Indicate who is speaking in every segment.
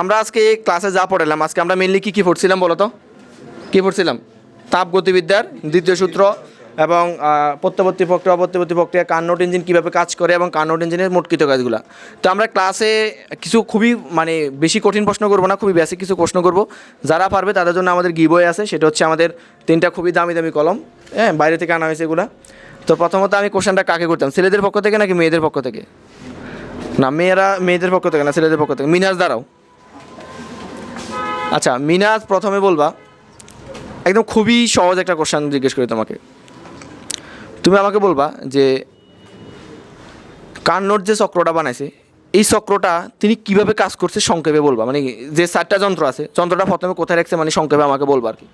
Speaker 1: আমরা আজকে ক্লাসে যা পড়ালাম, আজকে আমরা মেনলি কী পড়ছিলাম বলো তো? কী পড়ছিলাম? তাপগতিবিদ্যার দ্বিতীয় সূত্র এবং প্রত্যবর্তী প্রক্রিয়া, অপ্রত্যবর্তী প্রক্রিয়া, কার্নোট ইঞ্জিন কীভাবে কাজ করে এবং কার্নোট ইঞ্জিনের মোটকৃত কাজগুলো। তো আমরা ক্লাসে কিছু খুবই মানে বেশি কঠিন প্রশ্ন করবো না, খুবই বেসিক কিছু প্রশ্ন করব। যারা পারবে তাদের জন্য আমাদের গিভওয়ে আছে, সেটা হচ্ছে আমাদের 3টা খুবই দামি দামি কলম, হ্যাঁ, বাইরে থেকে আনা হয়েছে এগুলো। তো প্রথমত আমি কোশ্চেনটা কাকে করতাম, ছেলেদের পক্ষ থেকে নাকি মেয়েদের পক্ষ থেকে? না, মেয়েদের পক্ষ থেকে না, ছেলেদের পক্ষ থেকে। মিনাজ দাঁড়াও। আচ্ছা মিনাজ, প্রথমে বলবা, একদম খুবই সহজ একটা কোশ্চেন জিজ্ঞেস করি তোমাকে। তুমি আমাকে বলবা যে কার্নোট যে চক্রটা বানাইছে, এই চক্রটা তিনি কিভাবে কাজ করছে সংক্ষেপে বলবা। মানে যে 4টা যন্ত্র আছে, যন্ত্রটা প্রথমে কোথায় রাখছে, মানে সংক্ষেপে আমাকে বলবা আর কি।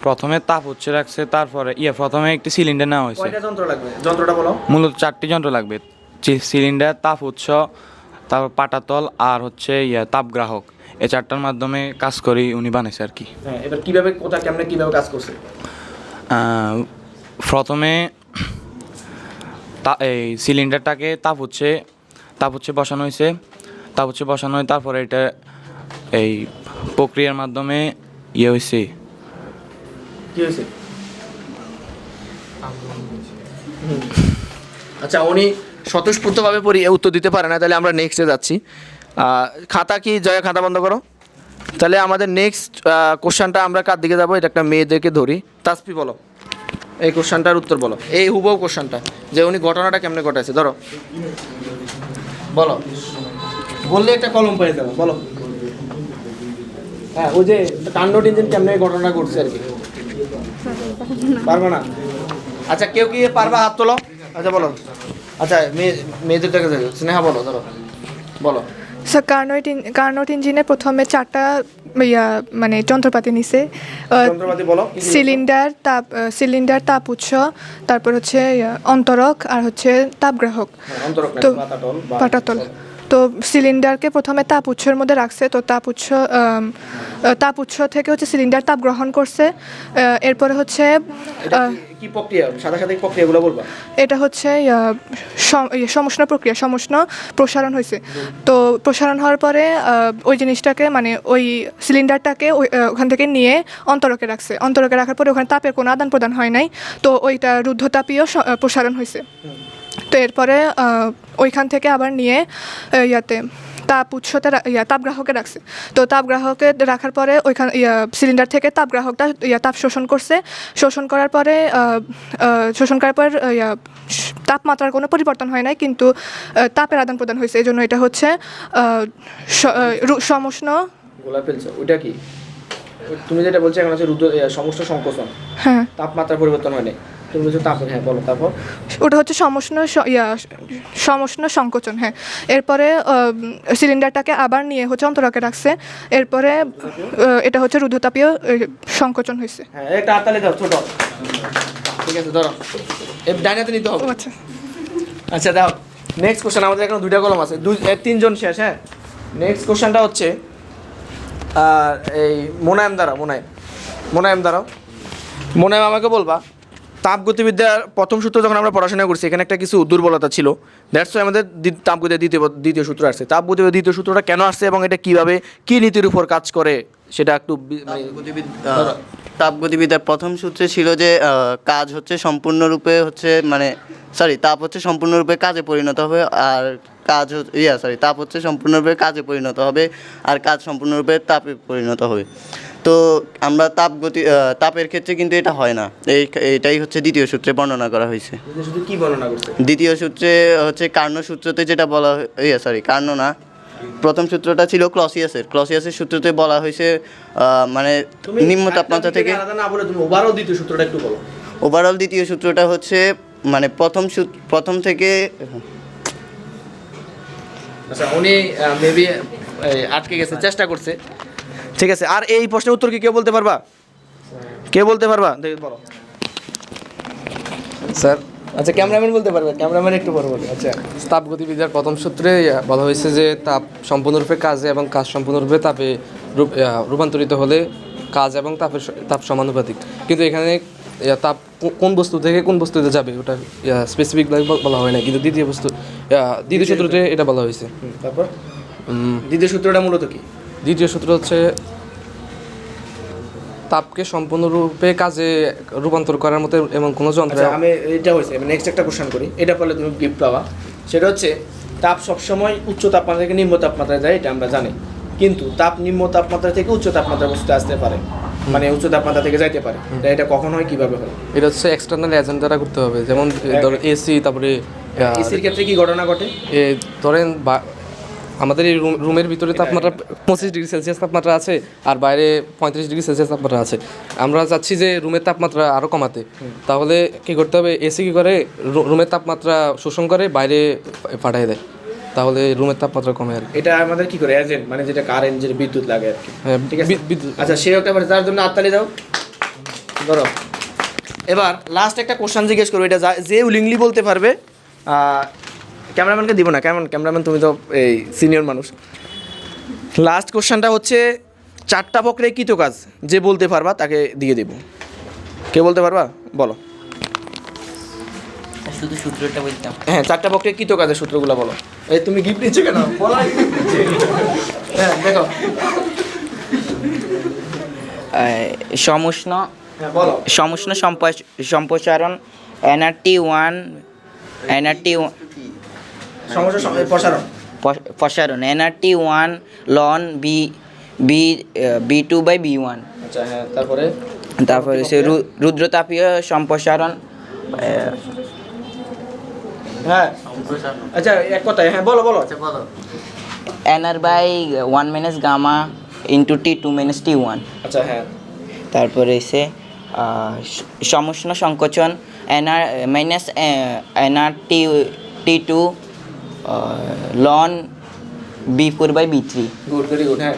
Speaker 2: প্রথমে তাপ উৎস রাখছে, তারপরে প্রথমে একটি সিলিন্ডার নেওয়া হয়েছে।
Speaker 1: কয়টা যন্ত্র লাগবে, যন্ত্রটা বলো।
Speaker 2: মূলত 4টি যন্ত্র লাগবে, সিলিন্ডার, তাপ উৎস, তারপর পাটাতল আর হচ্ছে তাপগ্রাহক। এই 4টার মাধ্যমে কাজ করি উনি বানাইছে আর কি।
Speaker 1: হ্যাঁ, এবার কিভাবে, কোথায়, কেমনে, কিভাবে কাজ করছে?
Speaker 2: প্রথমে এই সিলিন্ডারটাকে তাপ উৎসে বসানো হয়েছে, তারপরে এটা এই প্রক্রিয়ার মাধ্যমে হয়েছে।
Speaker 1: কি হয়েছে? আচ্ছা, উনি স্বতঃস্ফূর্তভাবে উত্তর দিতে পারে না, তাহলে আমরা নেক্সটে যাচ্ছি। খাতা কি জয়া, খাতা বন্ধ করো। তাহলে আমাদের নেক্সট কোশ্চেনটা আমরা কার দিকে যাবো, এটা একটা মেয়েদেরকে ধরি। তাসফি বলো, এই কোশ্চেনটার উত্তর বলো, এই হুবহু কোশ্চেনটা, যে উনি ঘটনাটা কেমনে ঘটাইছে। ধরো বলো, বললে একটা কলম পেয়ে যাবো, বলো। হ্যাঁ, ওই যে কার্নোট ইঞ্জিন কেমনে ঘটনা ঘটছে আর কি। পারবো না? আচ্ছা, কেউ কি পারবা, হাত তোলো। আচ্ছা বলো। আচ্ছা মেয়েদের থেকে যাবে, স্নেহা বলো, ধরো বলো।
Speaker 3: স্যার কার্নোট ইঞ্জিনে প্রথমে 4টা মানে যন্ত্রপাতি নিছে।
Speaker 1: যন্ত্রপাতি বলো।
Speaker 3: সিলিন্ডার, তাপ উৎস, তারপর হচ্ছে অন্তরক আর হচ্ছে তাপগ্রাহক।
Speaker 1: অন্তরক না,
Speaker 3: তো
Speaker 1: পাটাতল।
Speaker 3: তো সিলিন্ডারকে প্রথমে তাপ উৎসের মধ্যে রাখছে। তো তাপ উৎস থেকে হচ্ছে সিলিন্ডার তাপ গ্রহণ করছে। এরপরে হচ্ছে
Speaker 1: কি প্রক্রিয়া, সাথে সাথে প্রক্রিয়াগুলো বলবা।
Speaker 3: এটা হচ্ছে সমষ্ণ প্রক্রিয়া, সমষ্ণ প্রসারণ হয়েছে। তো প্রসারণ হওয়ার পরে ওই জিনিসটাকে মানে ওই সিলিন্ডারটাকে ওখান থেকে নিয়ে অন্তরকে রাখছে। অন্তরকে রাখার পরে ওখানে তাপের কোনো আদান প্রদান হয় নাই, তো ওইটা রুদ্ধতাপীয় প্রসারণ হয়েছে। তো এরপরে ওইখান থেকে আবার নিয়ে তাপ উৎসতে তাপগ্রাহকে রাখছে। তো তাপগ্রাহকে রাখার পরে ওইখান সিলিন্ডার থেকে তাপগ্রাহকটা তাপ শোষণ করছে। শোষণ করার পর তাপমাত্রার কোনো পরিবর্তন হয় নাই, কিন্তু তাপের আদান প্রদান হয়েছে। এই জন্য এটা হচ্ছে সমষ্ণ।
Speaker 1: গোলা ফেলছো, ওইটা কি তুমি যেটা বলছো এখন হচ্ছে সমষ্ণ সংকোচন।
Speaker 3: হ্যাঁ,
Speaker 1: তাপমাত্রার পরিবর্তন হয় নাই, তুমি বলছো তাপের। হ্যাঁ বলো, তারপর
Speaker 3: ওটা হচ্ছে সমষ্ণ সংকোচন। হ্যাঁ, এরপরে সিলিন্ডারটাকে আবার নিয়ে হচ্ছে অন্তরকে রাখছে। এরপরে এটা হচ্ছে রুদ্ধতাপীয় সংকোচন হয়েছে।
Speaker 1: হ্যাঁ, একটা হাততালি দাও, ছোট। ঠিক আছে, ধরো ডাইনাতে নিতে হবে।
Speaker 3: আচ্ছা
Speaker 1: আচ্ছা দাও, নেক্সট কোশ্চেন। আমাদের এখন 2টা কলম আছে, 3জন শেষ। হ্যাঁ, নেক্সট কোশ্চেনটা হচ্ছে এই মোনায়েম দাঁড়াও, মোনায়েম আমাকে বলবা, তাপগতিবিদ্যার প্রথম সূত্র যখন আমরা পড়াশোনা করছি, এখানে একটা কিছু দুর্বলতা ছিল। দ্যাটস ওয়াই আমাদের তাপগতির দ্বিতীয় সূত্র আসছে। তাপগতির দ্বিতীয় সূত্রটা কেন আসছে এবং এটা কিভাবে, কি নীতির উপর কাজ করে, সেটা একটু
Speaker 4: তাপগতিবিদ্যার প্রথম সূত্রে ছিল যে কাজ হচ্ছে সম্পূর্ণরূপে হচ্ছে তাপ হচ্ছে সম্পূর্ণরূপে কাজে পরিণত হবে, আর তাপ হচ্ছে সম্পূর্ণরূপে কাজে পরিণত হবে, আর কাজ সম্পূর্ণরূপে তাপে পরিণত হবে। তো আমরা তাপের ক্ষেত্রে কিন্তু এটা হয় না। এটাই হচ্ছে দ্বিতীয় সূত্রে বর্ণনা করা হয়েছে।
Speaker 1: কি বর্ণনা করছে? দ্বিতীয়
Speaker 4: সূত্রে হচ্ছে কার্নো সূত্রতে যেটা বলা কার্নো না, প্রথম সূত্রটা ছিল ক্লসিয়াসের সূত্রতে বলা হয়েছে মানে নিম্ন তাপমাত্রা থেকে।
Speaker 1: ওভারঅল দ্বিতীয় সূত্রটা একটু বলো।
Speaker 4: ওভারঅল দ্বিতীয় সূত্রটা হচ্ছে মানে প্রথম থেকে।
Speaker 1: আচ্ছা, উনি মেবি আটকে গেছে, চেষ্টা করছে। ঠিক আছে, আর এই প্রশ্নের উত্তর কি কেউ বলতে পারবা? দেখি বলো
Speaker 5: স্যার।
Speaker 1: আচ্ছা, ক্যামেরাম্যান বলতে পারবে, ক্যামেরাম্যান একটু বড় বলে। আচ্ছা,
Speaker 5: তাপগতিবিদ্যার প্রথম সূত্রে বলা হয়েছে যে তাপ সম্পূর্ণরূপে কাজে এবং কাজ সম্পূর্ণরূপে তাপে রূপান্তরিত হলে কাজ এবং তাপ সমানুপাতিক। কিন্তু এখানে তাপ কোন বস্তু থেকে কোন বস্তুতে যাবে ওটা স্পেসিফিকভাবে বলা হয় না, কিন্তু দ্বিতীয় সূত্রতে এটা বলা হয়েছে।
Speaker 1: তারপর দ্বিতীয় সূত্রটা মূলত কি?
Speaker 5: দ্বিতীয় সূত্র হচ্ছে তাপকে সম্পূর্ণরূপে কাজে রূপান্তর করার মতো এমন কোনো যন্ত্র।
Speaker 1: আচ্ছা আমি এটা হয়েছে নেক্সট একটা কোশ্চেন করি, এটা পারলে তুমি গিফট পাবা। সেটা হচ্ছে তাপ সবসময় উচ্চ তাপমাত্রা থেকে নিম্ন তাপমাত্রায় যায়, এটা আমরা জানি, কিন্তু তাপ নিম্ন তাপমাত্রা থেকে উচ্চ তাপমাত্রা বস্তুতে আসতে পারে, মানে উচ্চ তাপমাত্রা থেকে যাইতে পারে। এটা কখন হয়, কিভাবে হয়?
Speaker 5: এটা হচ্ছে এক্সটার্নাল এজেন্ট দ্বারা করতে হবে, যেমন ধরো এসি, তারপরে
Speaker 1: এসির ক্ষেত্রে কি ঘটনা ঘটে?
Speaker 5: ধরেন আমাদের এই রুমের ভিতরে তাপমাত্রা 25 ডিগ্রি সেলসিয়াস তাপমাত্রা আছে, আর বাইরে 35 ডিগ্রি সেলসিয়াস তাপমাত্রা আছে। আমরা চাচ্ছি যে রুমের তাপমাত্রা আরও কমাতে, তাহলে কি করতে হবে, এসি কি করে রুমের তাপমাত্রা শোষণ করে বাইরে পাঠিয়ে দেয়, তাহলে রুমের তাপমাত্রা কমে আর কি।
Speaker 1: এটা আমাদের কি করে এজেন্ট, মানে যেটা কারেন্ট, যেটা বিদ্যুৎ লাগে আর কি।
Speaker 5: হ্যাঁ,
Speaker 1: ঠিক আছে
Speaker 5: বিদ্যুৎ।
Speaker 1: আচ্ছা সে একটা তার জন্য হাততালি দাও, ধরো। এবার লাস্ট একটা কোশ্চেন জিজ্ঞেস করবো, এটা যে উইলিংলি বলতে পারবে, ক্যামেরাম্যানকে দিব না, ক্যামেরাম্যান তুমি তো এই সিনিয়র মানুষ। লাস্ট কোশ্চেনটা হচ্ছে 4টা প্রক্রিয়ায় কৃতকাজ যে বলতে পারবা তাকে দিয়ে দেব। কে বলতে পারবা, বলো।
Speaker 6: শুধু সূত্রটা বলতাম।
Speaker 1: হ্যাঁ 4টা প্রক্রিয়ায় কৃতকাজের সূত্রগুলো বলো। এই তুমি গিফট নিচ্ছ কেন, বলো। হ্যাঁ দেখো,
Speaker 6: সমুষ্ণ
Speaker 1: হ্যাঁ বলো।
Speaker 6: সমুষ্ণ সম্প্রসারণ NRT1
Speaker 1: সমস্যা প্রসারণ।
Speaker 6: প্রসারণ NRT1 লন B2/B1।
Speaker 1: আচ্ছা হ্যাঁ, তারপরে
Speaker 6: তারপরে সে রুদ্রতাপীয় সম্প্রসারণ
Speaker 1: হ্যাঁ আচ্ছা এক কথায় হ্যাঁ বলো বলো।
Speaker 6: NR/1 - gamma into T2 - T1।
Speaker 1: আচ্ছা হ্যাঁ,
Speaker 6: তারপরে এসে সমুষ্ণ সংকোচন NRT2 loan B4/B3।
Speaker 1: Good, very good. হ্যাঁ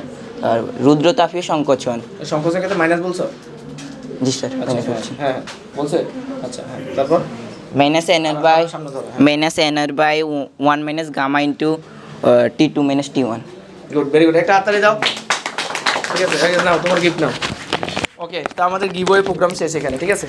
Speaker 6: আর রুদ্রতাপীয় সংকোচন।
Speaker 1: সংকোচনের ক্ষেত্রে মাইনাস বলছো?
Speaker 6: জি স্যার,
Speaker 1: আচ্ছা হ্যাঁ হ্যাঁ বলছে। আচ্ছা হ্যাঁ তারপর
Speaker 6: সামনে ধরো, -NR/1 - gamma into T2 - T1।
Speaker 1: Good, very good. একটা হাততালি দাও। ঠিক আছে নাও তোমার গিফট নাও। ওকে, তা আমাদের গিভওয়ে প্রোগ্রাম শেষ এখানে, ঠিক আছে।